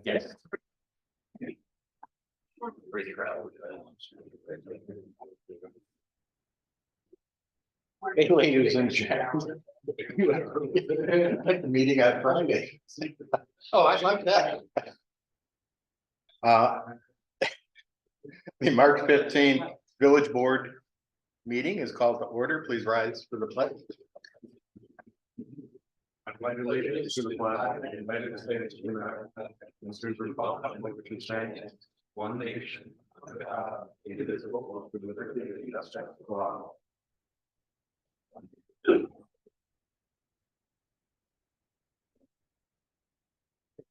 Yes. Hey, ladies and gentlemen. Like the meeting on Friday. Oh, I like that. The March 15th Village Board meeting is called to order. Please rise for the pledge. I pledge allegiance to the flag of the United States of America and to the republic which stands one nation, under God, indivisible, with liberty and justice for all.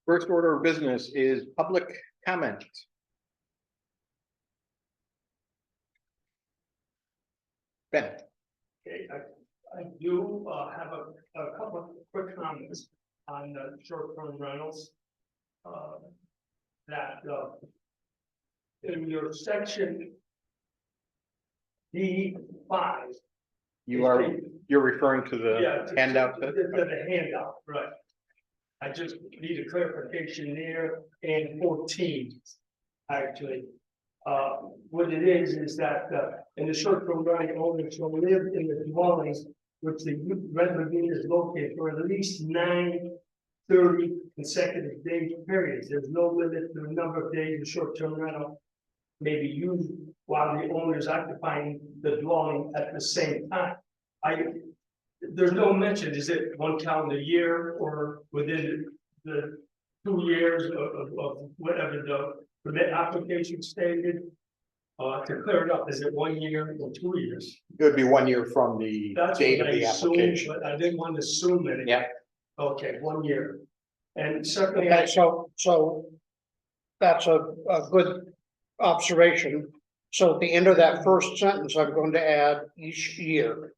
First order of business is public comment. Ben. Okay, I do have a couple of quick comments on short-term rentals. In your section D5. You're referring to the handout? The handout, right. I just need a clarification there, and 14, actually. What it is that in the short-term rental owners shall live in the dwellings which the rental unit is located for at least 30 consecutive day periods. There's no limit to the number of days the short-term rental may be used while the owner is occupying the dwelling at the same time. There's no mention, is it 1 calendar year or within the 2 years of whatever the permit application stated? To clear it up, is it 1 year or 2 years? It would be 1 year from the date of the application. But I didn't want to assume anything. Yeah. Okay, 1 year. And certainly. Okay, so that's a good observation. So at the end of that first sentence, I'm going to add each year.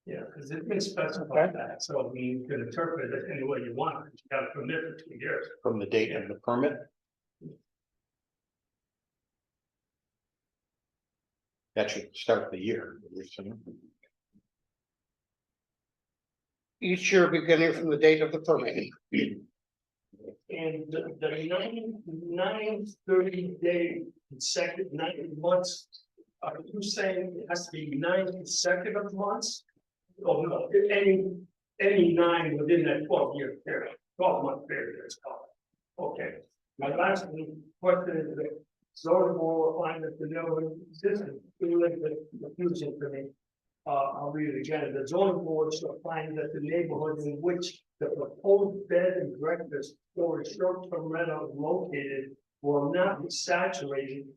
Yeah, because it can specify that, so you can interpret it any way you want. You got to permit for 2 years. From the date of the permit. That should start the year. Each year beginning from the date of the permit. And the 9 30-day consecutive 9 months, are you saying it has to be 9 consecutive months? Oh, no, any 9 within that 12-year period, 12-month period is called. Okay, my last question is the zoning board find that the neighborhood, this is really confusing for me. I'll read it again. The zoning board shall find that the neighborhood in which the proposed bed and breakfast or short-term rental is located will not be saturated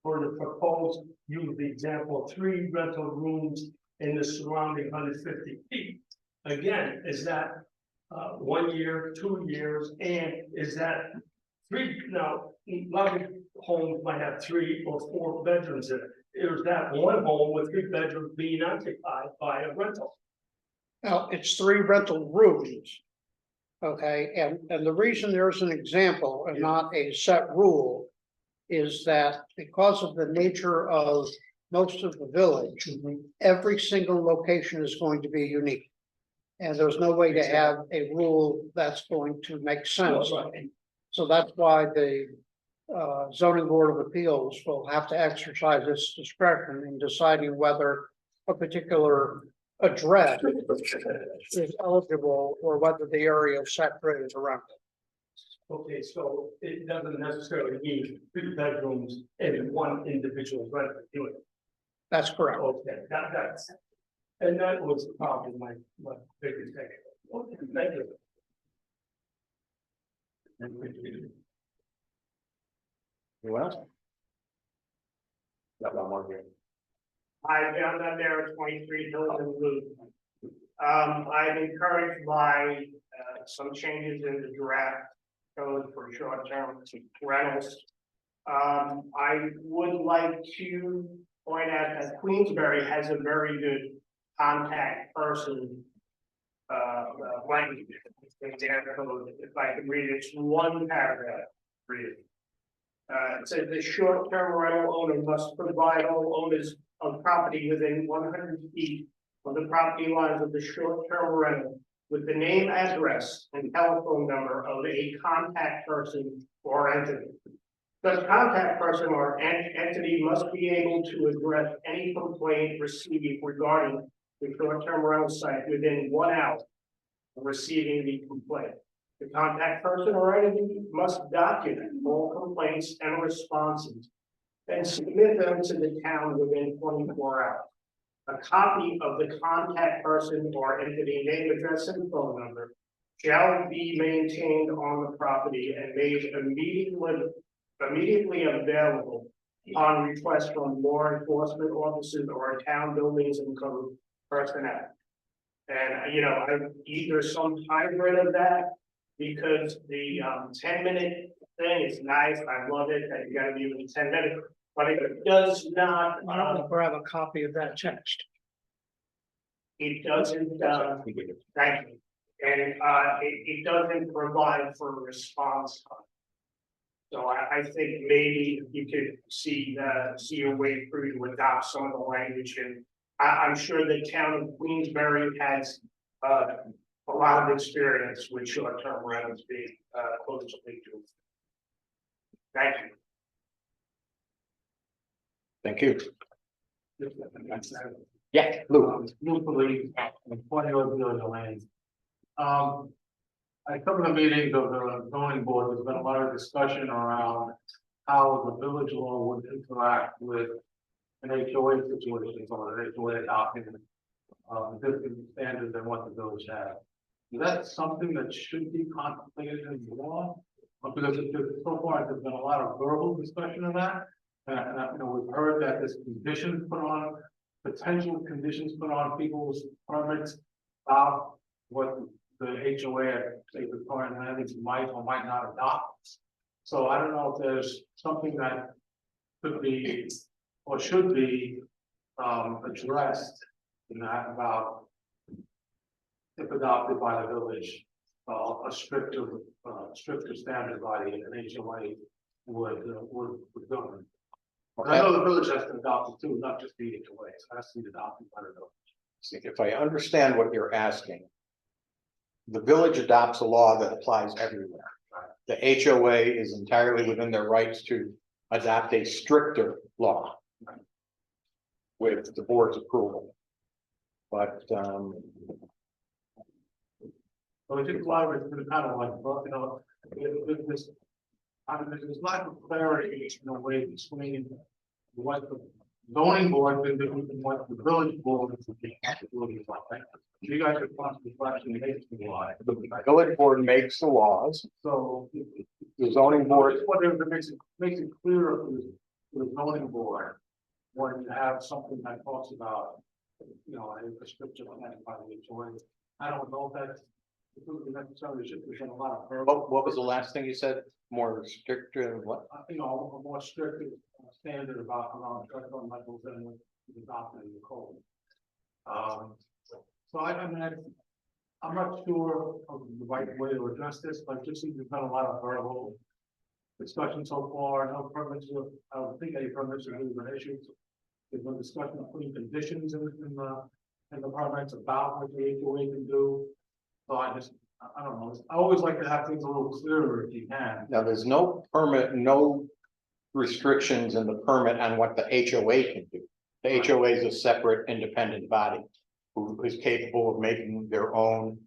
for the proposed, use the example, 3 rental rooms in the surrounding 150 feet. Again, is that 1 year, 2 years, and is that 3? Now, a lot of homes might have 3 or 4 bedrooms in it. Is that one home with 3 bedrooms being occupied by a rental? Now, it's 3 rental rooms. Okay, and the reason there's an example and not a set rule is that because of the nature of most of the village, every single location is going to be unique. And there's no way to have a rule that's going to make sense. So that's why the zoning board of appeals will have to exercise its discretion in deciding whether a particular address is eligible or whether the area is saturated around it. Okay, so it doesn't necessarily mean 3 bedrooms in one individual rental unit. That's correct. Okay, that's, and that was probably my biggest thing. Okay, thank you. Who else? Got one more here. Hi, John, I'm there at 23 Hilton Loop. I've encouraged by some changes in the draft code for short-term rentals. I would like to point out that Queensbury has a very good contact person language in their code. If I can read it, it's 1 paragraph. Read it. It says the short-term rental owner must provide all owners of property within 100 feet of the property lines of the short-term rental with the name, address, and telephone number of a contact person or entity. The contact person or entity must be able to address any complaint received regarding the short-term rental site within 1 hour of receiving the complaint. The contact person or entity must document all complaints and responses and submit them to the town within 24 hours. A copy of the contact person or entity name, address, and phone number shall be maintained on the property and made immediately available upon request from law enforcement officers or town buildings and code personnel. And, you know, I either some hybrid of that, because the 10-minute thing is nice, I love it, that you gotta be within 10 minutes, but it does not, Why don't we grab a copy of that text? it doesn't, thank you. And it doesn't provide for a response time. So I think maybe you could see a way through to adopt some of the language, and I'm sure the town of Queensbury has a lot of experience with short-term rentals being close to legal. Thank you. Thank you. Yeah, Lou. Usually, when you're doing the land. At some of the meetings of the zoning board, there's been a lot of discussion around how the village law would interact with an HOA situation or an HOA adopting different standards than what the village has. Is that something that should be contemplated in the law? Because so far there's been a lot of verbal discussion of that. And you know, we've heard that there's conditions put on, potential conditions put on people's permits about what the HOA, say, requiring landings might or might not adopt. So I don't know if there's something that could be or should be addressed in that about if adopted by the village, a stricter standard body, an HOA would govern. I know the village has to adopt it too, not just the HOA, so it has to be adopted by the village. If I understand what you're asking, the village adopts a law that applies everywhere. The HOA is entirely within their rights to adopt a stricter law with the board's approval. But So I think a lot of it's been kind of like, you know, there's lack of clarity in a way between what the zoning board been doing and what the village board is doing. You guys are possibly questioning the law. the village board makes the laws, So the zoning board, whatever makes it clearer for the zoning board when you have something that talks about, you know, a prescription on that by the HOA. I don't know if that's necessarily should be a lot of verbal. what was the last thing you said? More restrictive, what? You know, a more strict standard about around short-term rentals than what is adopted in the code. So I mean, I'm not sure of the right way to address this, but just seems there's been a lot of verbal discussion so far. No permits, I don't think any permits are really been issued. There's been discussion of putting conditions in the permits about what the HOA can do. So I don't know. I always like to have things a little clearer if you can. Now, there's no permit, no restrictions in the permit on what the HOA can do. The HOA is a separate independent body who is capable of making their own,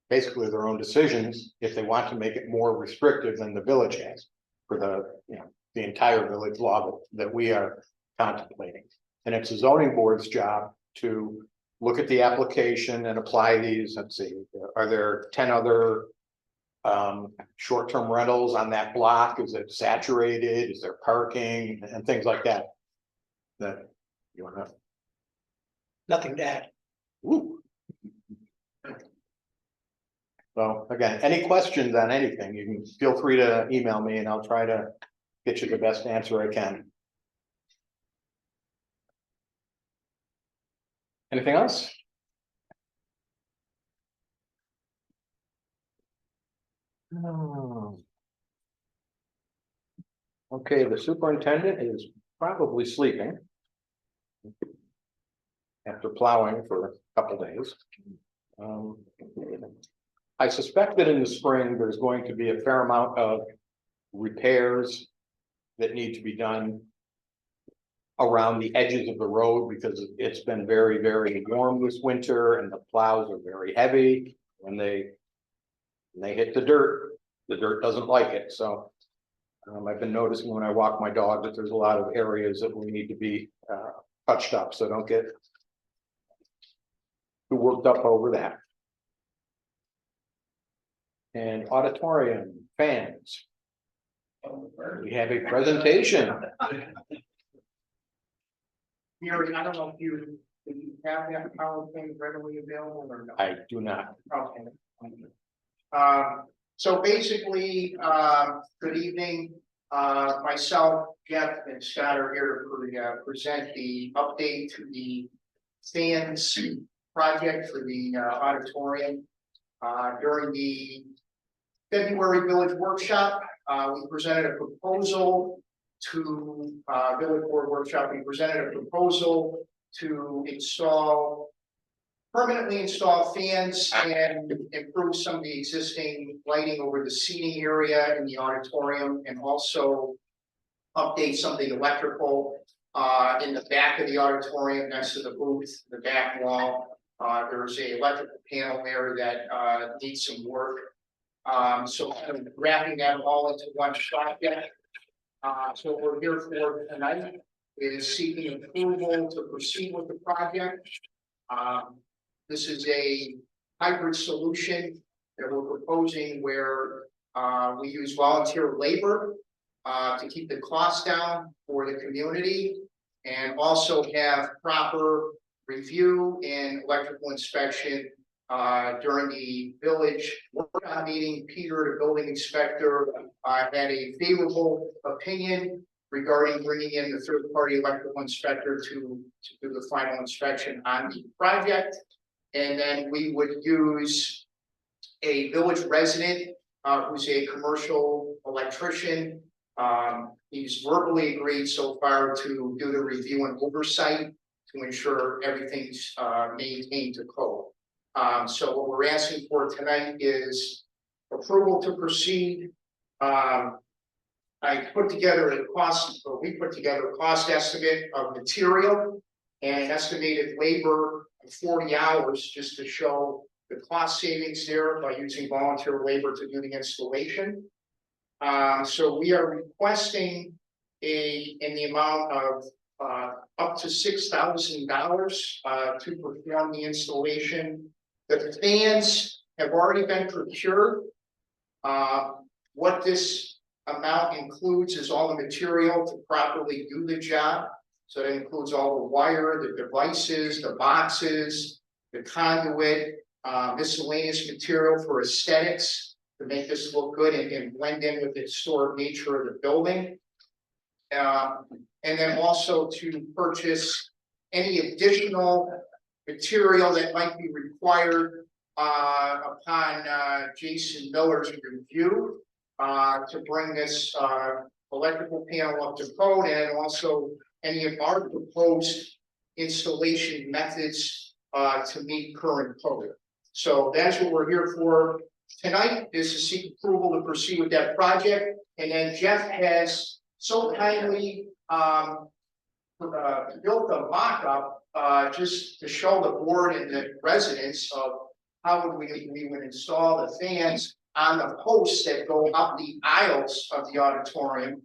basically their own decisions if they want to make it more restrictive than the village has for the entire village law that we are contemplating. And it's the zoning board's job to look at the application and apply these. Let's see, are there 10 other short-term rentals on that block? Is it saturated? Is there parking and things like that? That you want to? Nothing to add. Ooh. So again, any questions on anything, you can feel free to email me and I'll try to get you the best answer I can. Anything else? No. Okay, the superintendent is probably sleeping. after plowing for a couple days. I suspect that in the spring, there's going to be a fair amount of repairs that need to be done around the edges of the road, because it's been very, very warm this winter and the plows are very heavy. When they hit the dirt doesn't like it, so. I've been noticing when I walk my dog that there's a lot of areas that will need to be touched up, so don't get too worked up over that. And auditorium fans. We have a presentation. Mary, I don't know if you have that PowerPoint readily available or not. I do not. Okay. So basically, good evening. Myself, Jeff, and Scott are here to present the update to the fans project for the auditorium. During the February Village Workshop, we presented a proposal to Village Board Workshop. We presented a proposal to permanently install fans and improve some of the existing lighting over the seating area in the auditorium, and also update some of the electrical in the back of the auditorium next to the booth, the back wall. There's a electrical panel there that needs some work. So I'm wrapping that all into one shot yet. So what we're here for tonight is seeking approval to proceed with the project. This is a hybrid solution that we're proposing where we use volunteer labor to keep the costs down for the community, and also have proper review and electrical inspection during the village workshop meeting. Peter, the building inspector, had a favorable opinion regarding bringing in the third-party electrical inspector to do the final inspection on the project. And then we would use a village resident who's a commercial electrician. He's verbally agreed so far to do the review and oversight to ensure everything's maintained to code. So what we're asking for tonight is approval to proceed. We put together a cost estimate of material and estimated labor of 40 hours just to show the cost savings there by using volunteer labor to do the installation. So we are requesting in the amount of up to $6,000 to perform the installation. The fans have already been procured. What this amount includes is all the material to properly do the job. So that includes all the wire, the devices, the boxes, the conduit, miscellaneous material for aesthetics to make this look good and blend in with the historic nature of the building. And then also to purchase any additional material that might be required upon Jason Miller's review to bring this electrical panel up to code, and also any of our proposed installation methods to meet current code. So that's what we're here for tonight, is to seek approval to proceed with that project. And then Jeff has so kindly built a mock-up just to show the board and the residents of how we would install the fans on the posts that go up the aisles of the auditorium.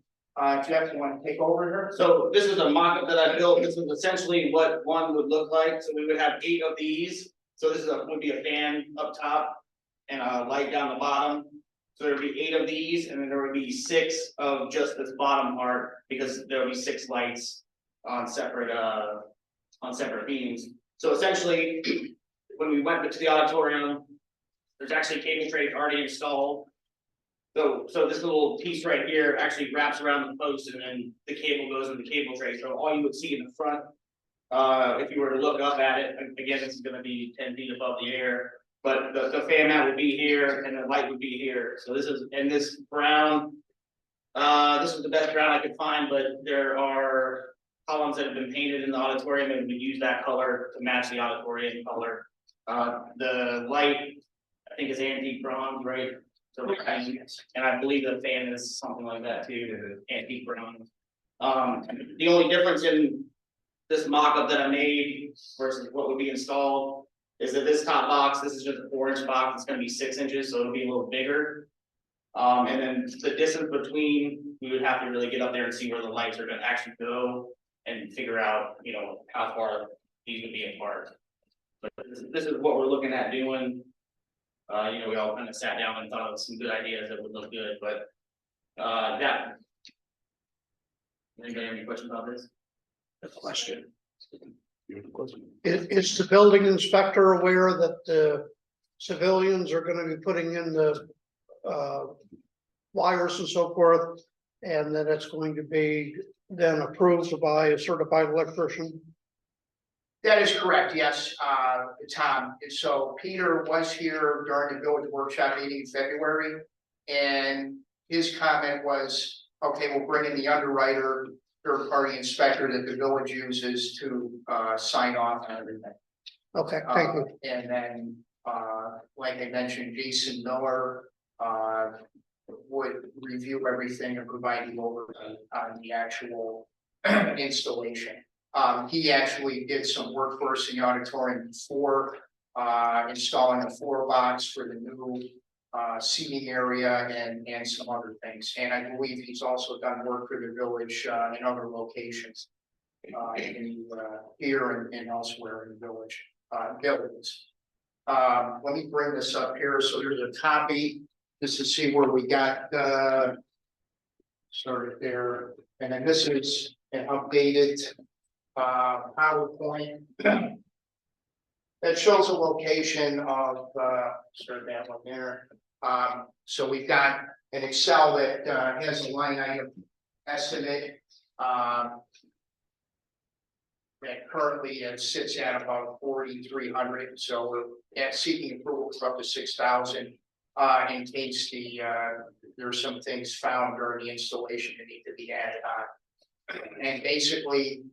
Jeff, you want to take over here? So this is a mock-up that I built. This is essentially what one would look like. So we would have 8 of these. So this would be a fan up top and a light down the bottom. So there would be 8 of these, and then there would be 6 of just this bottom part, because there would be 6 lights on separate beams. So essentially, when we went to the auditorium, there's actually cable trays already installed. So this little piece right here actually wraps around the post, and then the cable goes in the cable tray. So all you would see in the front, if you were to look up at it, again, this is going to be 10 feet above the air, but the fan mount would be here and the light would be here. So this is, and this brown, this is the best brown I could find, but there are columns that have been painted in the auditorium, and we use that color to match the auditorium color. The light, I think is antique bronze, right? So, and I believe the fan is something like that too, antique bronze. The only difference in this mock-up that I made versus what would be installed is that this top box, this is just a 4-inch box, it's gonna be 6 inches, so it'll be a little bigger. And then the distance between, we would have to really get up there and see where the lights are gonna actually go and figure out, you know, how far these would be apart. But this is what we're looking at doing. You know, we all kind of sat down and thought of some good ideas that would look good, but that. Anybody have any questions about this? Question. Is the building inspector aware that the civilians are gonna be putting in the wires and so forth? And that it's going to be then approved by a certified electrician? That is correct, yes, Tom. And so Peter was here during the village workshop meeting in February. And his comment was, okay, we'll bring in the underwriter, third-party inspector that the village uses to sign off on everything. Okay, thank you. And then, like I mentioned, Jason Miller would review everything and provide you oversight on the actual installation. He actually did some work for us in the auditorium before installing a floor box for the new seating area and some other things. And I believe he's also done work for the village in other locations here and elsewhere in the village buildings. Let me bring this up here. So there's a copy just to see where we got started there. And then this is an updated PowerPoint that shows a location of start that one there. So we've got an Excel that has a line item estimate that currently sits at about 4,300. So we're seeking approval for up to 6,000 in case there's some things found during the installation that need to be added on. And basically,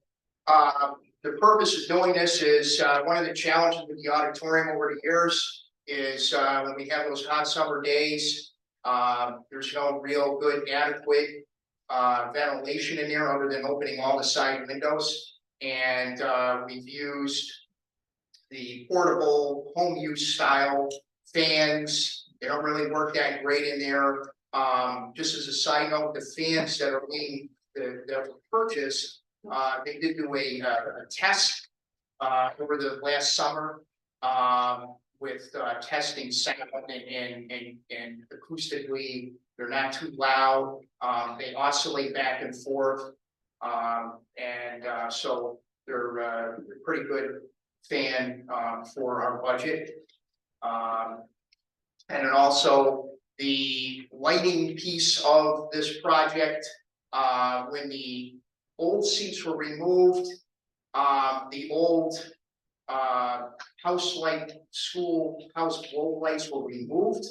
the purpose of doing this is one of the challenges with the auditorium over the years is when we have those hot summer days, there's no real good adequate ventilation in there other than opening all the side windows. And we've used the portable home use style fans. They don't really work that great in there. Just as a side note, the fans that are being that were purchased, they did do a test over the last summer with testing sound and acoustically, they're not too loud. They oscillate back and forth. So they're a pretty good fan for our budget. And then also the lighting piece of this project, when the old seats were removed, the old house light schoolhouse globe lights were removed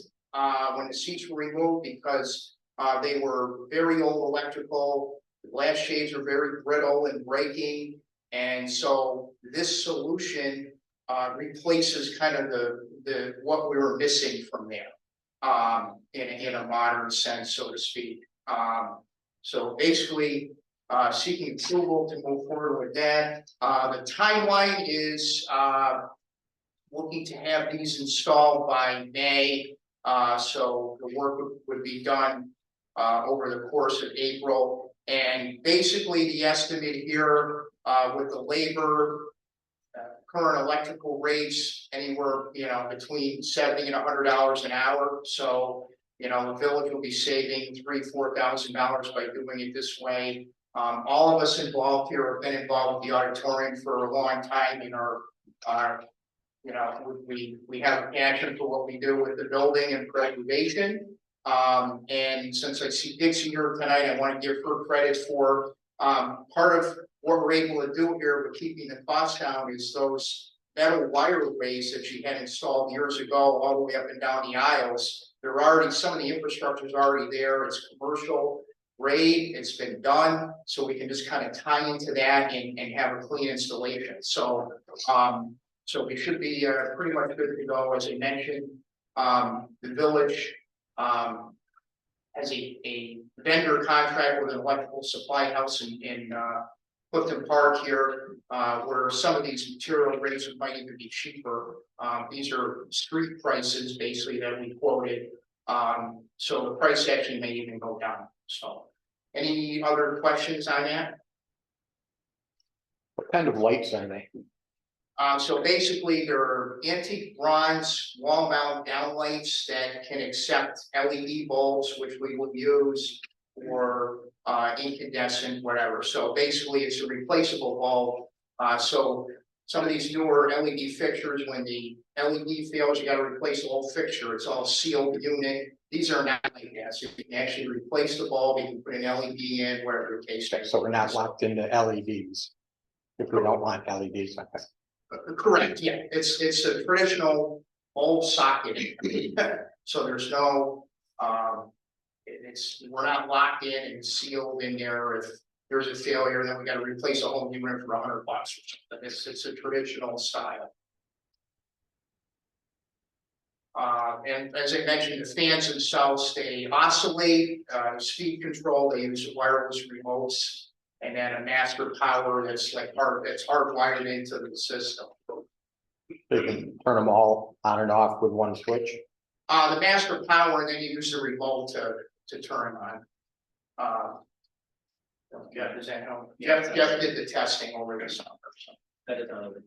when the seats were removed because they were very old electrical. The glass shades are very brittle and breaking, and so this solution replaces kind of the what we were missing from there in a modern sense, so to speak. So basically, seeking approval to move forward with that. The timeline is looking to have these installed by May. So the work would be done over the course of April. And basically the estimate here with the labor, current electrical rates, anywhere, between $70 and $100 an hour. So, the village will be saving $3,000–4,000 by doing it this way. All of us involved here have been involved with the auditorium for a long time in our we have a passion for what we do with the building and preservation. And since I see Dixie here tonight, I want to give her credit for part of what we're able to do here with keeping the costs down is those metal wire arrays that she had installed years ago all the way up and down the aisles. They're already, some of the infrastructure is already there. It's commercial. grade, it's been done, so we can just kind of tie into that and have a clean installation, so, so we should be, pretty much good to go, as I mentioned. The village, has a vendor contract with an electrical supply house in Clifton Park here, where some of these material rates might even be cheaper. These are street prices basically that we quoted. So the price actually may even go down. So any other questions on that? What kind of lights are they? So basically, there are antique bronze wall mount downlights that can accept LED bulbs, which we will use for incandescent, whatever. So basically, it's a replaceable bulb. So some of these newer LED fixtures, when the LED fails, you got to replace the whole fixture. It's all sealed unit. These are not like that. So you can actually replace the bulb. You can put an LED in, whatever the case. So we're not locked into LEDs. If we don't want LEDs. Correct, yeah, it's a traditional bulb socket. So there's no, we're not locked in and sealed in there. If there's a failure, then we gotta replace a whole unit for $100 or something. It's a traditional style. And as I mentioned, the fans themselves, they oscillate, speed control, they use wireless remotes. And then a master power that's hardwired into the system. They can turn them all on and off with one switch. The master power, and then you use the remote to turn them on. Jeff, does that help? Jeff did the testing over the summer. So. That is another.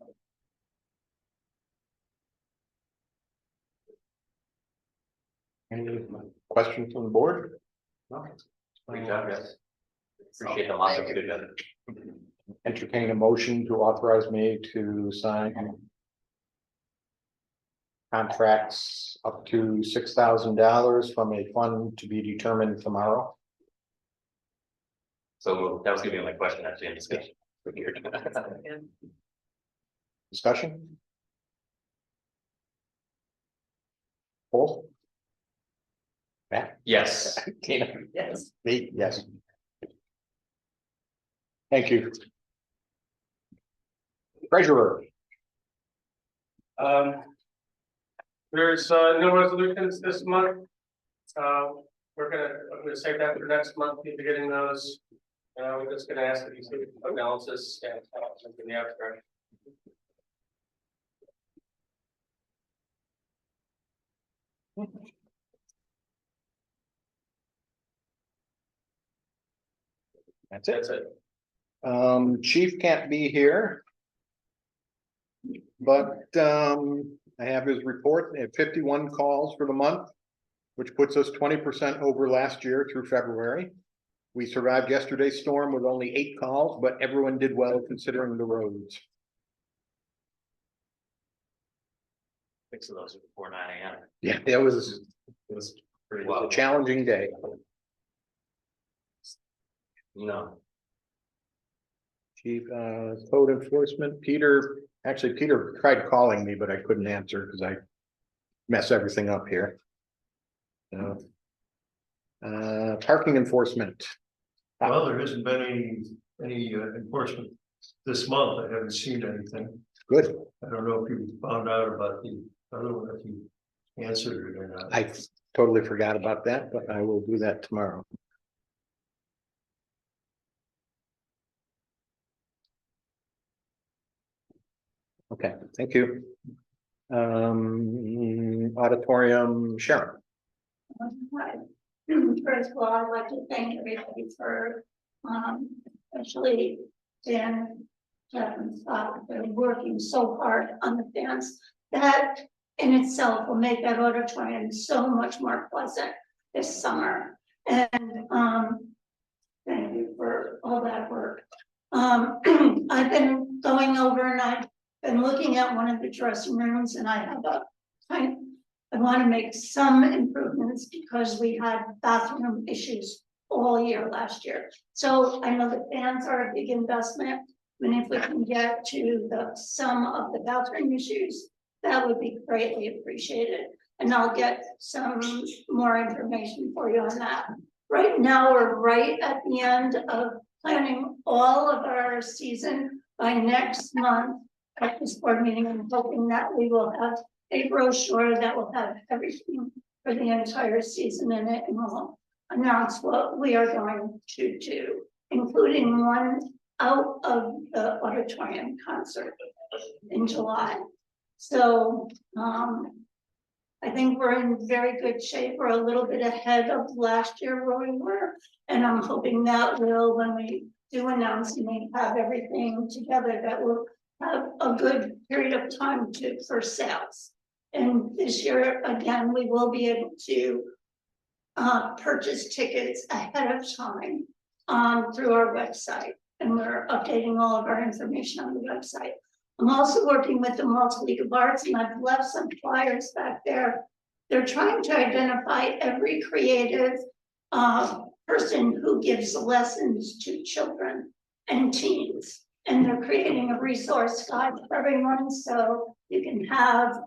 Any questions from the board? Good job, guys. Appreciate the lots of good job. Entertain a motion to authorize me to sign contracts up to $6,000 from a fund to be determined tomorrow. So that was gonna be my question actually in discussion. Discussion? Paul? Matt? Yes. Tina? Yes. Me? Yes. Thank you. Treasurer? There's no resolutions this month. I'm gonna save that for next month, you'll be getting those. We're just gonna ask that you see analysis and in the abstract. That's it. That's it. Chief can't be here. But I have his report at 51 calls for the month, which puts us 20% over last year through February. We survived yesterday's storm with only 8 calls, but everyone did well considering the roads. 6 of those are before 9 AM. Yeah, it was Pretty a well. challenging day. No. Chief, code enforcement, Peter tried calling me, but I couldn't answer because I mess everything up here. Parking enforcement. Well, there hasn't been any enforcement this month. I haven't seen anything. Good. I don't know if you found out about the other one, if you answered it or not. I totally forgot about that, but I will do that tomorrow. Okay, thank you. Auditorium, Sharon. Hi. First of all, I'd like to thank everybody for, especially Dan, Jeff and Scott, they're working so hard on the fans. That in itself will make that auditorium so much more pleasant this summer. And thank you for all that work. I've been going over and I've been looking at one of the dressing rooms and I have I want to make some improvements because we had bathroom issues all year last year. So I know the fans are a big investment. And if we can get to some of the bathroom issues, that would be greatly appreciated. And I'll get some more information for you on that Right now, we're right at the end of planning all of our season. By next month, at this board meeting, I'm hoping that we will have a brochure that will have everything for the entire season in it, and we'll announce what we are going to do, including one out of the auditorium concert in July. So, I think we're in very good shape. We're a little bit ahead of last year where we were. And I'm hoping that will, when we do announce and we have everything together, that we'll have a good period of time for sales. And this year, again, we will be able to purchase tickets ahead of time through our website. And we're updating all of our information on the website. I'm also working with the Malta League of Arts, and I've left some flyers back there. They're trying to identify every creative person who gives lessons to children and teens. And they're creating a resource guide for everyone, so you can have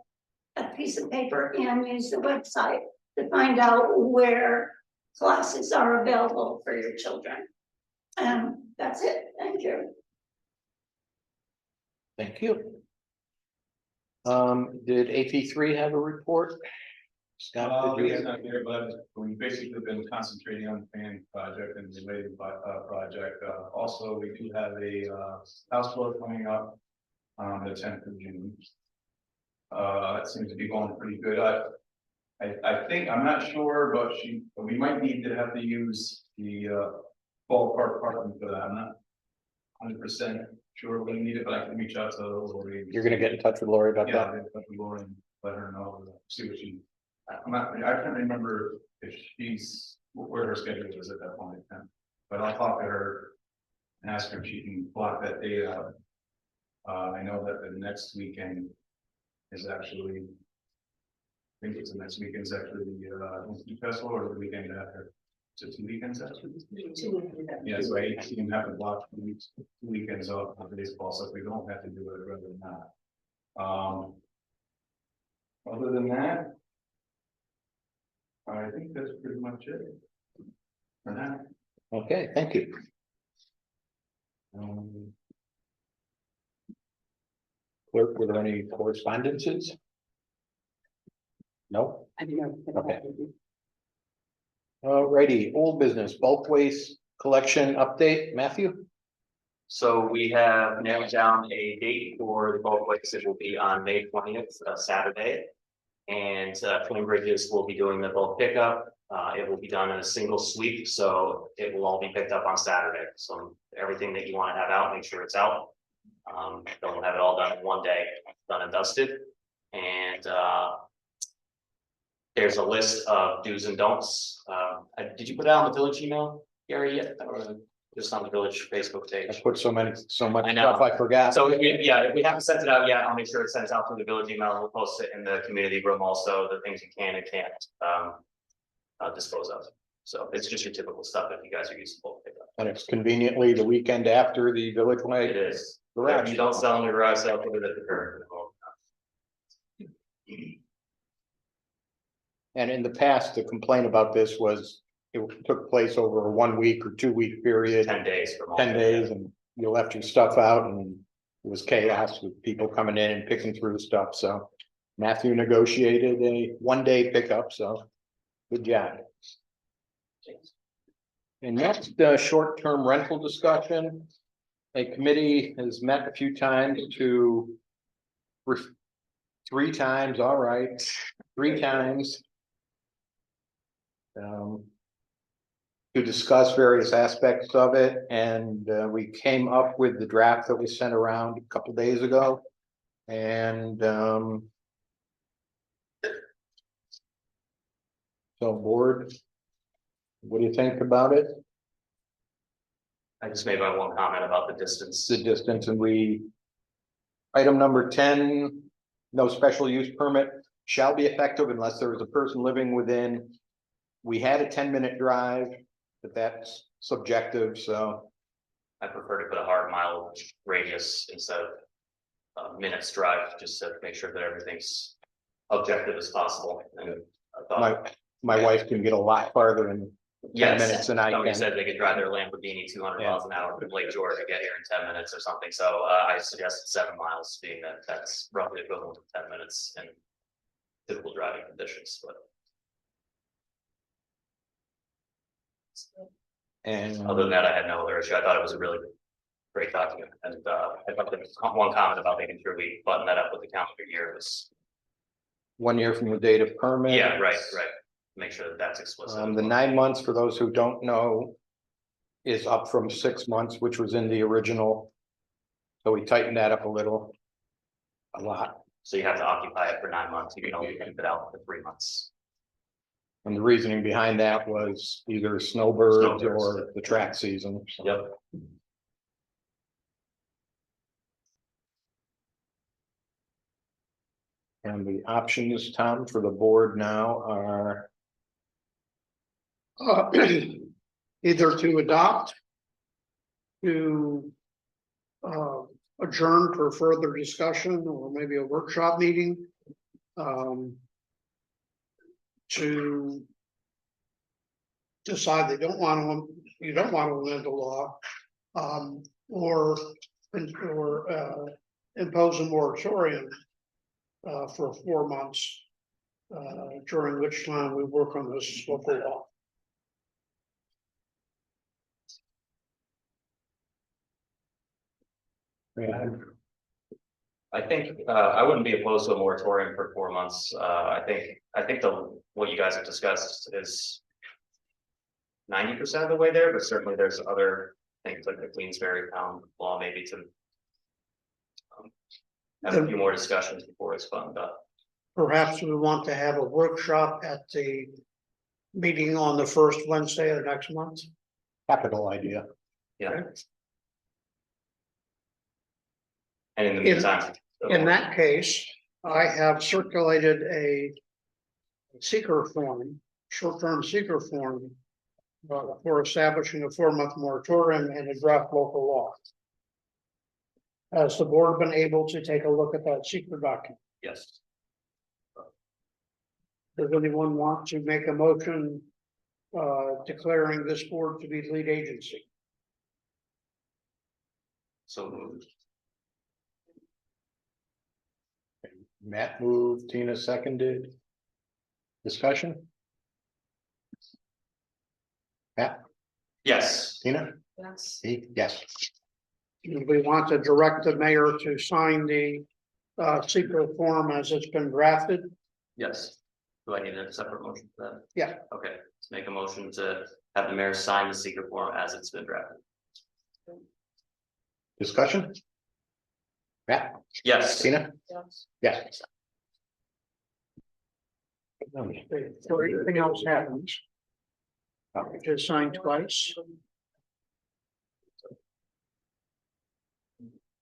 a piece of paper and use the website to find out where classes are available for your children. And that's it. Thank you. Thank you. Did AP3 have a report? Scott, did you It's have? not here, but we've basically been concentrating on the fan project and related project. Also, we do have a house floor coming up on the 10th of June. It seems to be going pretty good. I think, I'm not sure, but we might need to have to use the ballpark parking for that. I'm not 100% sure we're gonna need it, but I can reach out to Lori. You're gonna get in touch with Lori about Yeah, that? I'll get in touch with Lori and let her know, see what she. I can't remember if she's, where her schedule is at that point in time, but I'll talk to her and ask her if she can block that day out. I know that the next weekend is actually, I think it's the next weekend is actually the Institute Festival, or the weekend after. So 2 weekends actually? Yeah, so I even have to block 2 weekends off of baseball, so if we don't have to do it, I'd rather not. Other than that, I think that's pretty much it for now. Okay, thank you. Clerk, were there any correspondences? No? Okay. Alrighty, old business, bulk waste collection update, Matthew? So we have nailed down a date for the bulk waste. It will be on May 20th, Saturday. And Twin Bridges will be doing the bulk pickup. It will be done in a single sweep, so it will all be picked up on Saturday. So everything that you want to have out, make sure it's out. Don't have it all done in one day, done and dusted. And there's a list of do's and don'ts. Did you put it out on the village email, Gary, yet? Or just on the village Facebook I page? put so much I know. stuff I forgot. So if we haven't sent it out yet, I'll make sure it sends out through the village email. We'll post it in the community room also, the things you can and can't dispose of. So it's just your typical stuff if you guys are using bulk pickup. And it's conveniently the weekend after the village It night. is. Garage. If you don't sell in the garage sale, put it at the curb. And in the past, the complaint about this was it took place over a 1 week or 2 week period. 10 days for 10 days, and you left your stuff out and it was chaos with people coming in and picking through stuff, so. Matthew negotiated a 1 day pickup, so good job. And next, short-term rental discussion. A committee has met a few times to. 3 times, all right, 3 times. To discuss various aspects of it, and we came up with the draft that we sent around a couple days ago. And so board, what do you think about it? I just made my one comment about the distance. The distance, and item number 10, no special use permit shall be effective unless there is a person living within. We had a 10-minute drive, but that's subjective, so. I prefer to put a hard mile radius instead of minutes drive, just to make sure that everything's objective as possible. And I thought, My wife can get a lot farther in Yes, minutes and I somebody can. said they could drive their Lamborghini 200 Yeah. miles an hour from Lake George and get here in 10 minutes or something, so I suggested 7 miles, being that that's roughly equivalent to 10 minutes in typical driving conditions, but And other than that, I had no other issue. I thought it was a really great document, and I thought there was one comment about making sure we button that up with the calendar year was, 1 year from the date of permit. yeah, right, make sure that that's explicit. The 9 months, for those who don't know, is up from 6 months, which was in the original. So we tightened that up a little. A lot. So you have to occupy it for 9 months, you can only keep it out for 3 months. And the reasoning behind that was either snowbirds Snowbirds. or the track season. So- Yep. And the options, Tom, for the board now are, Uh, either to adopt, to adjourn for further discussion, or maybe a workshop meeting. To decide they don't want to, you don't want to amend the law, or impose a moratorium for 4 months, during which time we work on this local law. yeah, I think, I wouldn't be opposed to a moratorium for 4 months. I think what you guys have discussed is 90% of the way there, but certainly there's other things like the Queensberry Pound law, maybe to have a few more discussions before it's buttoned up. Perhaps we want to have a workshop at the meeting on the first Wednesday of the next month. capital idea. Yeah. And in the In- meantime. In that case, I have circulated a seeker form, short-term seeker form, for establishing a 4-month moratorium and a draft local law. Has the board been able to take a look at that seeker document? Yes, Does anyone want to make a motion declaring this board to be lead agency? so moved. Matt moved, Tina seconded. Discussion? Matt, Yes, Tina? Yes. Steve? Yes. Do we want to direct the mayor to sign the seeker form as it's been drafted? yes. Do I need a separate motion for that? Yeah. Okay, let's make a motion to have the mayor sign the secret form as it's been drafted. Discussion? Matt, Yes. Tina? Yes. Yes. Before anything else happens, just sign twice.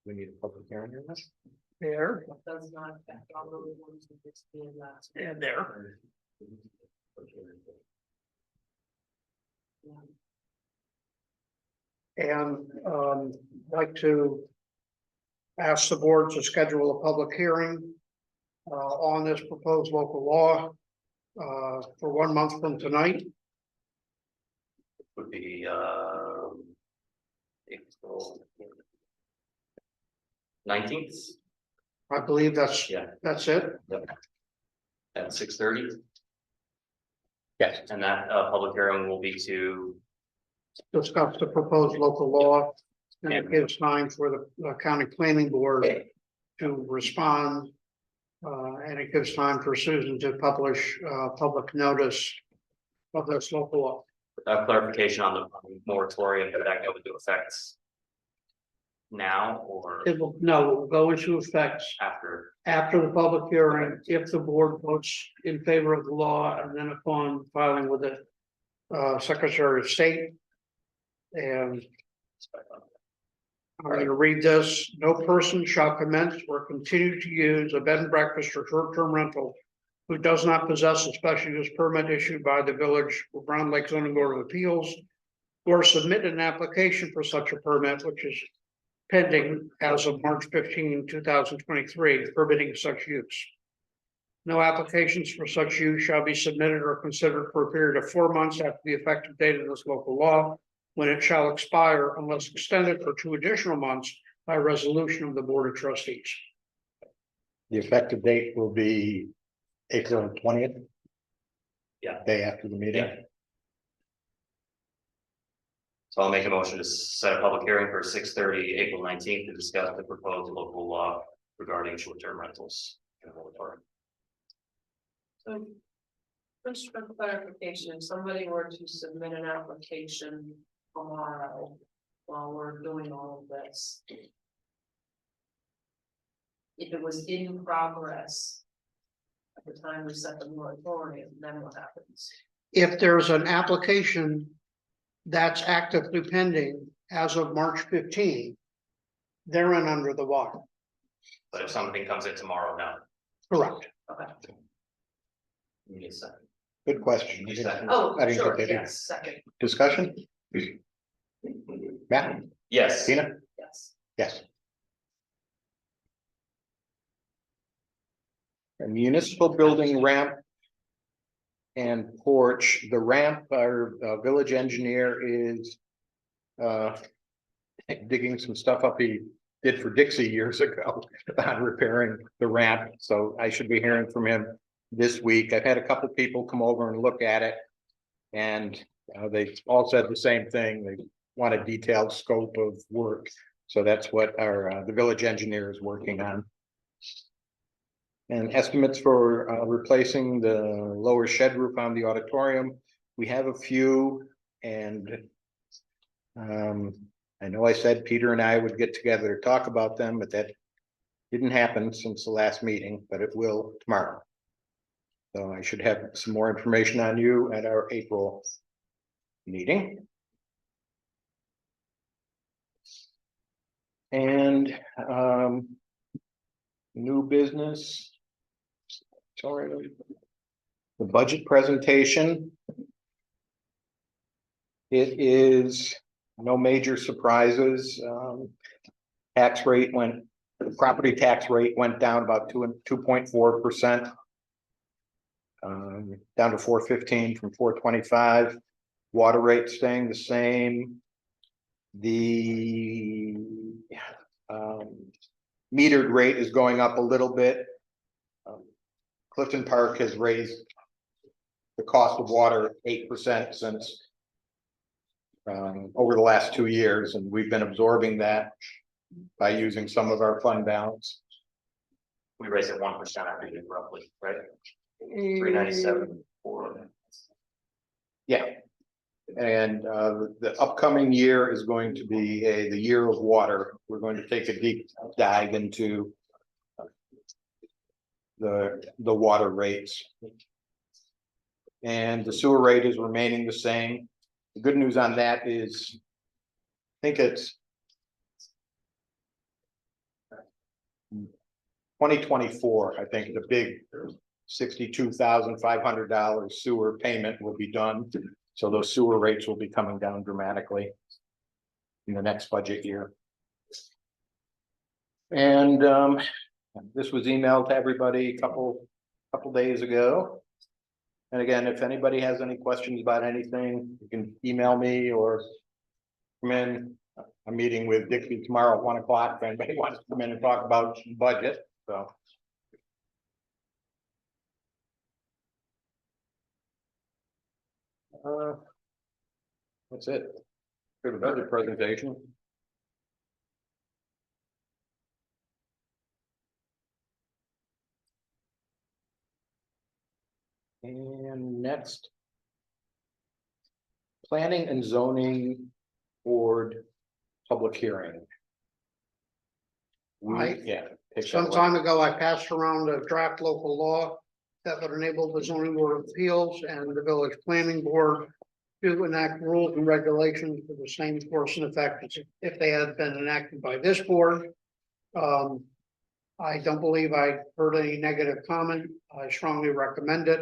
We need a public hearing on this? There Does not affect all the ones that it's being last. and there. And like to ask the board to schedule a public hearing on this proposed local law for 1 month from tonight. Would be April 19th I believe that's Yeah. that's it. at 6:30, Yes. and that public hearing will be to, Discuss the proposed local law, and it gives time for the county planning board to respond. And it gives time for Susan to publish public notice of this local law. clarification on the moratorium, did that go into effect now or It will go into effect after? after the public hearing, if the board votes in favor of the law, and then upon filing with the Secretary of State. And I'm going to read this. No person shall commence or continue to use a bed and breakfast or short-term rental who does not possess a special use permit issued by the Village of Brown Lake Zoning Board of Appeals, or submit an application for such a permit, which is pending as of March 15, 2023, permitting such use. No applications for such use shall be submitted or considered for a period of 4 months after the effective date of this local law, when it shall expire unless extended for 2 additional months by resolution of the Board of Trustees. The effective date will be April 20th. Yeah. Day after the meeting. Yeah. So I'll make a motion to set a public hearing for 6:30, April 19th, to discuss the proposed local law regarding short-term rentals. So, just for clarification, if somebody were to submit an application tomorrow while we're doing all of this. If it was in progress at the time we set the moratorium, then what happens? If there's an application that's actively pending as of March 15, they're in under the water. But if something comes in tomorrow, no. Correct. Okay. Give me a second. Good question. You second? Oh, I didn't sure, get that in. yes, second, Discussion? Matt, Yes. Tina? yes. Yes. A municipal building ramp and porch. The ramp, our village engineer is digging some stuff up he did for Dixie years ago on repairing the ramp. So I should be hearing from him this week. I've had a couple people come over and look at it. And they all said the same thing. They want a detailed scope of work. So that's what our the village engineer is working on. And estimates for replacing the lower shed roof on the auditorium. We have a few, and I know I said Peter and I would get together to talk about them, but that didn't happen since the last meeting, but it will tomorrow. So I should have some more information on you at our April meeting. And new business. Sorry. The budget presentation. It is no major surprises. Tax rate went, the property tax rate went down about 2.4%. Down to 415 from 425. Water rate staying the same. The metered rate is going up a little bit. Clifton Park has raised the cost of water 8% since over the last 2 years, and we've been absorbing that by using some of our fund balance. We raise it 1%, I think, roughly, right? 397 for. Yeah. And the upcoming year is going to be the year of water. We're going to take a deep dive into the water rates. And the sewer rate is remaining the same. The good news on that is, I think it's 2024, I think the big $62,500 sewer payment will be done. So those sewer rates will be coming down dramatically in the next budget year. And this was emailed to everybody a couple days ago. And again, if anybody has any questions about anything, you can email me or come in. I'm meeting with Dixie tomorrow at 1 o'clock. If anybody wants to come in and talk about budget, so. That's it for the budget presentation. And next. Planning and zoning board public hearing. Yeah. Some time ago, I passed around a draft local law that would enable the zoning board of appeals and the village planning board to enact rules and regulations for the same force and effect as if they had been enacted by this board. I don't believe I heard any negative comment. I strongly recommend it.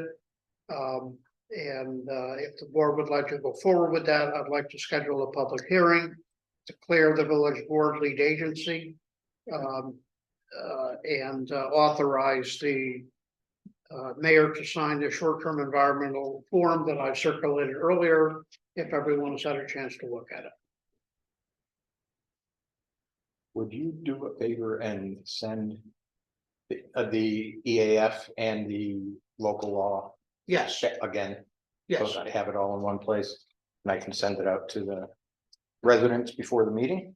If the board would like to go forward with that, I'd like to schedule a public hearing to clear the village board lead agency and authorize the mayor to sign the short-term environmental form that I circulated earlier, if everyone has had a chance to look at it. Would you do a favor and send the EAF and the local law Yes, again? yes. So that I have it all in one place, and I can send it out to the residents before the meeting.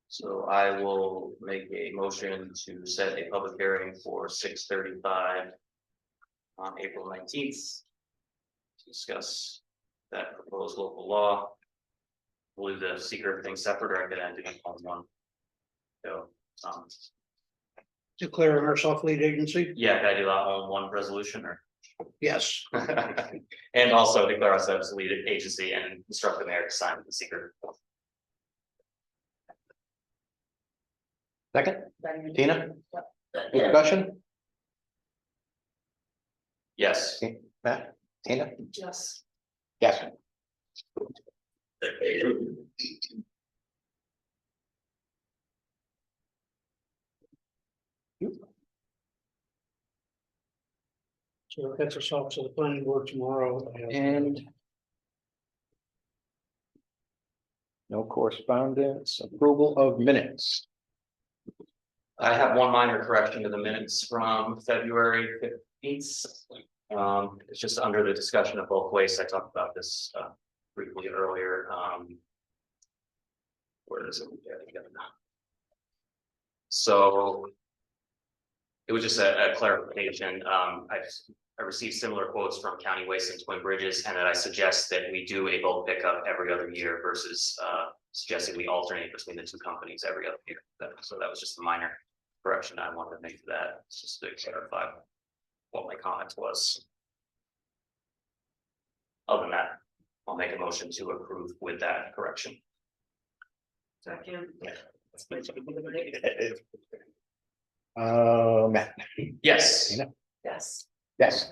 So I will make a motion to set a public hearing for 6:35 on April 19th. To discuss that proposed local law. We'll leave the secret thing separate, or I could end it on one. So, Declaring ourselves lead agency? yeah, can I do that on one resolution or? Yes. And also declare ourselves lead agency and instruct the mayor to sign the secret. Second, Tina? Discussion? Yes. Matt, Tina? Yes. Yes. So it gets us off to the planning board tomorrow. And no correspondence, approval of minutes. I have one minor correction to the minutes from February 15th. It's just under the discussion of bulk waste. I talked about this briefly earlier. Where is it? So it was just a clarification. I received similar quotes from County Waste and Twin Bridges, and that I suggest that we do a bulk pickup every other year versus suggesting we alternate between the two companies every other year. So that was just a minor correction I wanted to make to that. It's just to clarify what my comment was. Other than that, I'll make a motion to approve with that correction. Second. Matt, Yes. Tina? Yes. Yes.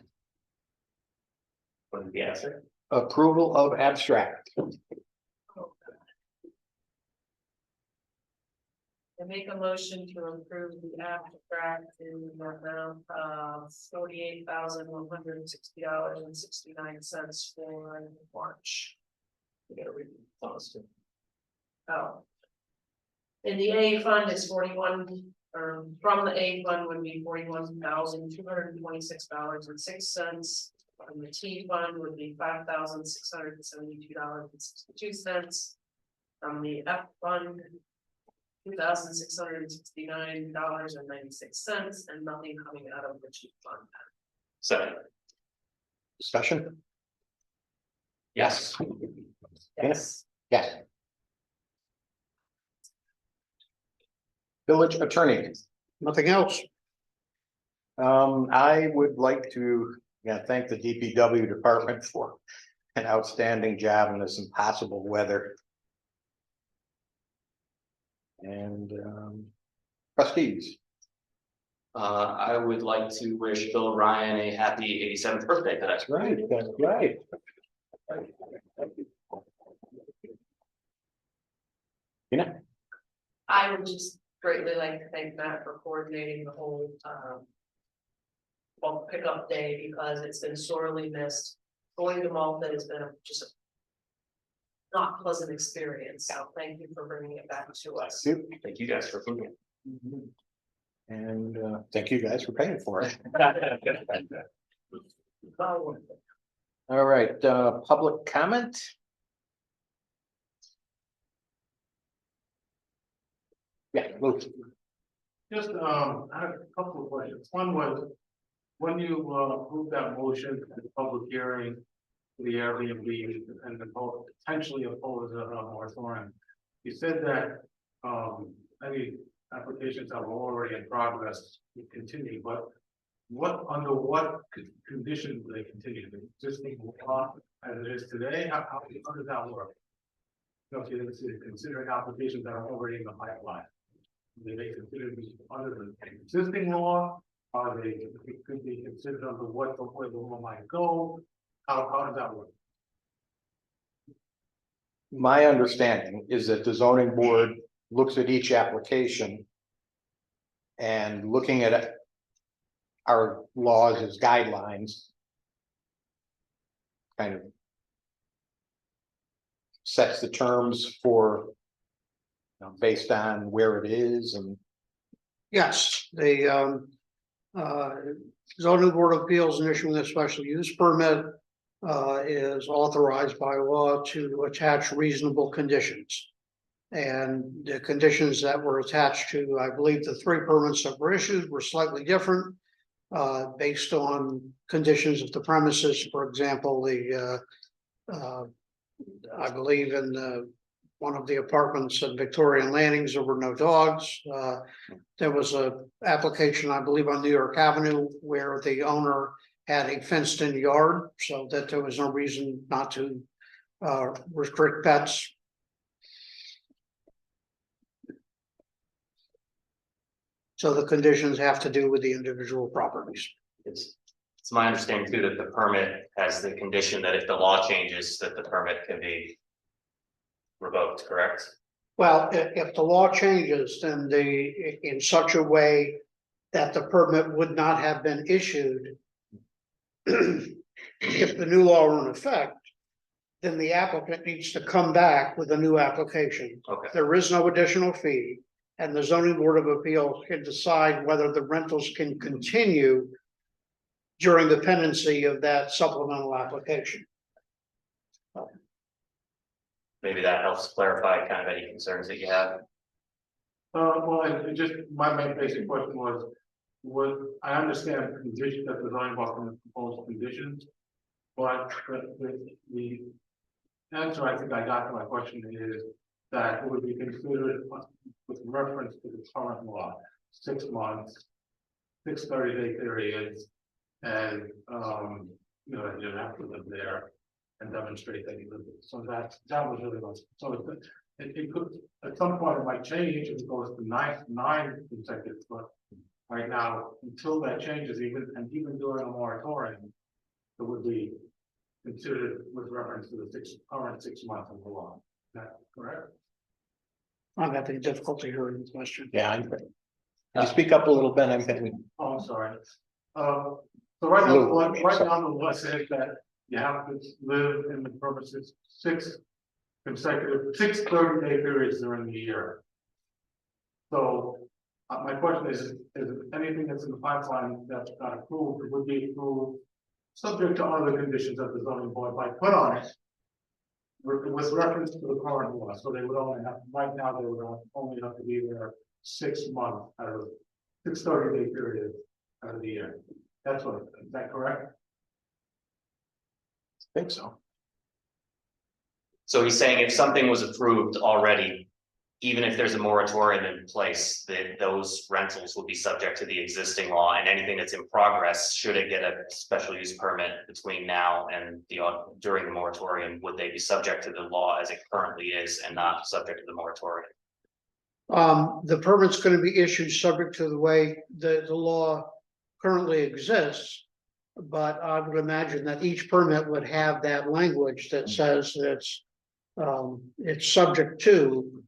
What is the answer? Approval of abstract. I make a motion to approve the abstract in the amount of $48,160.69 for March. We gotta read the policy. Oh. In the A fund is 41, or from the A fund would be $41,226.06. And the T fund would be $5,672.62. From the F fund, $2,669.96, and nothing coming out of the G fund. Second. Discussion? Yes. Yes. Yes. Village attorney. Nothing else? I would like to, thank the DPW department for an outstanding job in this impossible weather. And trustees. I would like to wish Bill Ryan a happy 87th birthday today. That's right, that's right. You know, I would just greatly like to thank Matt for coordinating the whole bulk pickup day, because it's been sorely missed. Going to Malta has been just a not pleasant experience, so thank you for bringing it back to us. Thank you guys for approving it. and thank you guys for paying for it. All right, public comment. Yeah, Luke. Just, I have a couple of questions. One was, when you approved that motion at the public hearing for the Airbnb and potentially oppose a moratorium, you said that any applications that were already in progress would continue, but under what conditions do they continue? The existing law as it is today, how does that work? So if you're considering applications that are already in the pipeline, do they consider these under the existing law? Are they, could be considered under where the law might go? How does that work? My understanding is that the zoning board looks at each application And looking at our laws as guidelines. Kind of. Sets the terms for. Based on where it is and. Yes, the zoning board of appeals in issuing a special use permit is authorized by law to attach reasonable conditions. And the conditions that were attached to, I believe, the 3 permits that were issued were slightly different. Based on conditions of the premises, for example, I believe in one of the apartments at Victorian Landings, there were no dogs. There was a application, I believe, on New York Avenue where the owner had a fenced in yard, so that there was no reason not to restrict pets. So the conditions have to do with the individual properties. It's my understanding too that the permit has the condition that if the law changes, that the permit can be revoked, correct? Well, if the law changes, then in such a way that the permit would not have been issued. If the new law were in effect, then the applicant needs to come back with a new application. Okay. There is no additional fee, and the zoning board of appeals can decide whether the rentals can continue during the pendency of that supplemental application. Maybe that helps clarify kind of any concerns that you have. Well, and just my main basic question was, I understand the condition that the zoning board can propose conditions. But the answer I think I got to my question is that it would be considered with reference to the current law, 6 months, 6 30-day periods. And, you know, you have to live there and demonstrate that you live there. So that was really what, so it could, at some point it might change if it goes to nine consecutive, but right now, until that changes, even during a moratorium, it would be considered with reference to the current 6 months of the law. Is that correct? I'm having difficulty hearing the question. Yeah, can you speak up a little bit? I'm thinking. Oh, I'm sorry. So right now the law says that you have to live in the premises 6 consecutive 30-day periods during the year. So my question is anything that's in the pipeline that got approved would be approved subject to other conditions that the zoning board might put on it with reference to the current law. So they would only have, right now, they would only have to be there 6 months out of 6 30-day periods out of the year. That's what, is that correct? I think so. So he's saying if something was approved already, even if there's a moratorium in place, that those rentals will be subject to the existing law, and anything that's in progress, should it get a special use permit between now and during the moratorium, would they be subject to the law as it currently is and not subject to the moratorium? The permit's going to be issued subject to the way the law currently exists. But I would imagine that each permit would have that language that says that it's subject to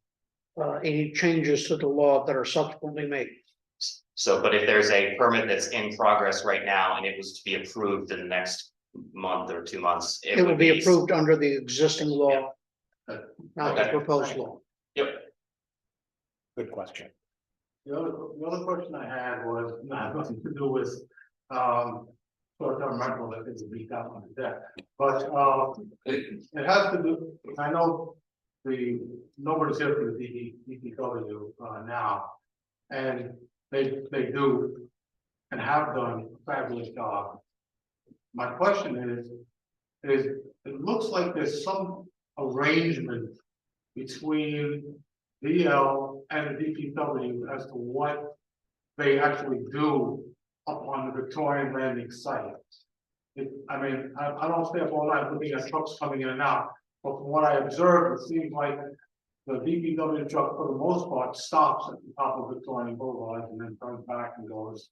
any changes to the law that are subsequently made. So, but if there's a permit that's in progress right now and it was to be approved in the next month or 2 months, It would be approved under the existing law, not the Okay. proposed law. Yep. Good question. The other question I had was nothing to do with short-term rental that is beat out on the deck, but it has to do. I know nobody's here for the DPW now, and they do and have done a fabulous job. My question is it looks like there's some arrangement between DL and the DPW as to what they actually do up on the Victorian Landing site. I mean, I don't stay up all night looking at trucks coming in and out, but from what I observed, it seems like the DPW truck, for the most part, stops at the top of Victorian Boulevard and then turns back and goes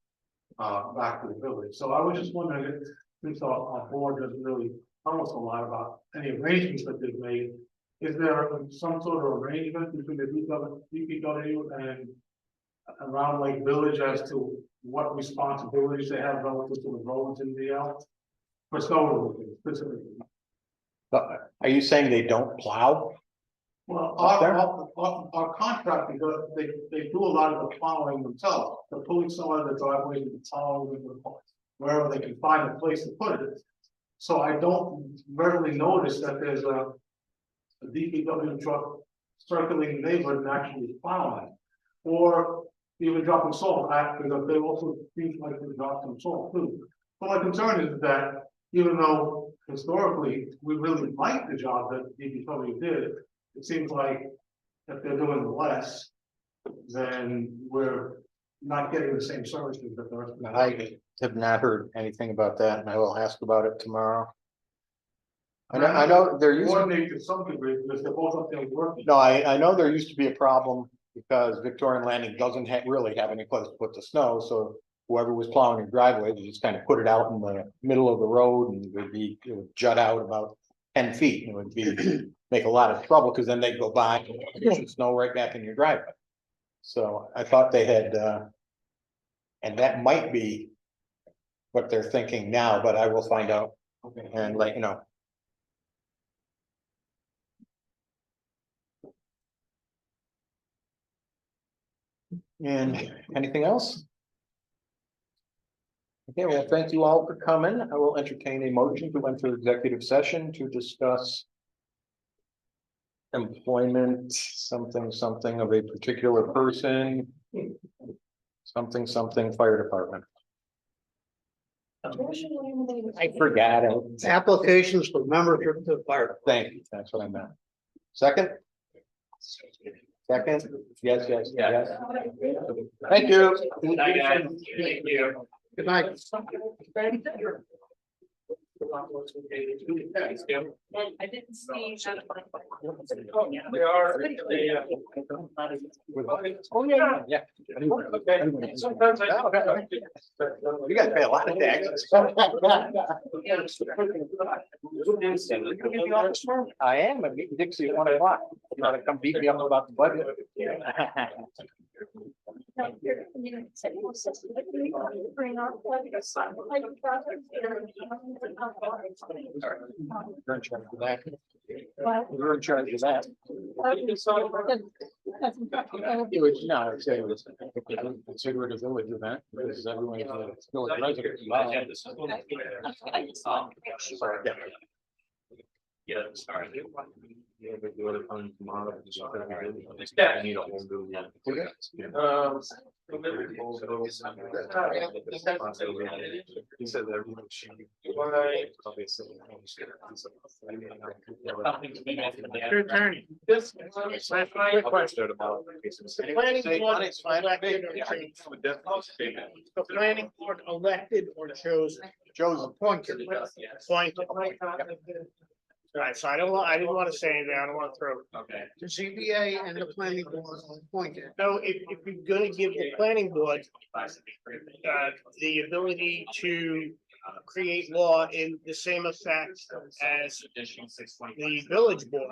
back to the village. So I was just wondering, if, since our board doesn't really tell us a lot about any arrangements that they've made, is there some sort of arrangement between the DPW and around Lake Village as to what responsibilities they have relative to the roads in VL? For snow removal specifically. But are you saying they don't plow? Well, Up there? our contractors, they do a lot of the plowing themselves, the pulling some of the driveways and the plowing wherever they can find a place to put it. So I don't rarely notice that there's a DPW truck circling the neighborhood and actually plowing. Or even dropping salt after that, they also seem like they drop some salt too. But my concern is that even though historically we really like the job that DPW did, it seems like if they're doing less, then we're not getting the same services that the rest of the. I have not heard anything about that, and I will ask about it tomorrow. I know there used to Coordinate to some degree, because they're both up there working. No, I know there used to be a problem because Victorian Landing doesn't really have any place to put the snow, so whoever was plowing your driveway, they just kind of put it out in the middle of the road and it would jut out about 10 feet. And it would make a lot of trouble because then they'd go by and push the snow right back in your driveway. So I thought they had, and that might be what they're thinking now, but I will find out and let you know. And anything else? Okay, well, thank you all for coming. I will entertain a motion to enter executive session to discuss employment, something of a particular person, something fire department. I forgot it. Applications for membership to the fire. Thank you. That's what I meant. Second? Second? Yes. Thank you. Thank you. Good night. I didn't see. They are. Oh, yeah. Okay. Sometimes I. You guys pay a lot of taxes. I am, I'm meeting Dixie at 1 o'clock. You want to come beat me up about the budget? We're in charge of that. We're in charge of that. It was, no, I'd say it was consider it a village event, because everyone's a village resident. Yeah, sorry. Yeah, but do it on tomorrow. Yeah. Need a whole new, yeah. He said that. Your attorney. This. Quick question. The planning board elected or chosen. The planning board elected or chosen. Appointed. Appointed. Right, so I didn't want to say anything, I don't want to throw. Okay. The ZBA and the planning board are appointed. No, if you're gonna give the planning board, the ability to create law in the same effect as the village board.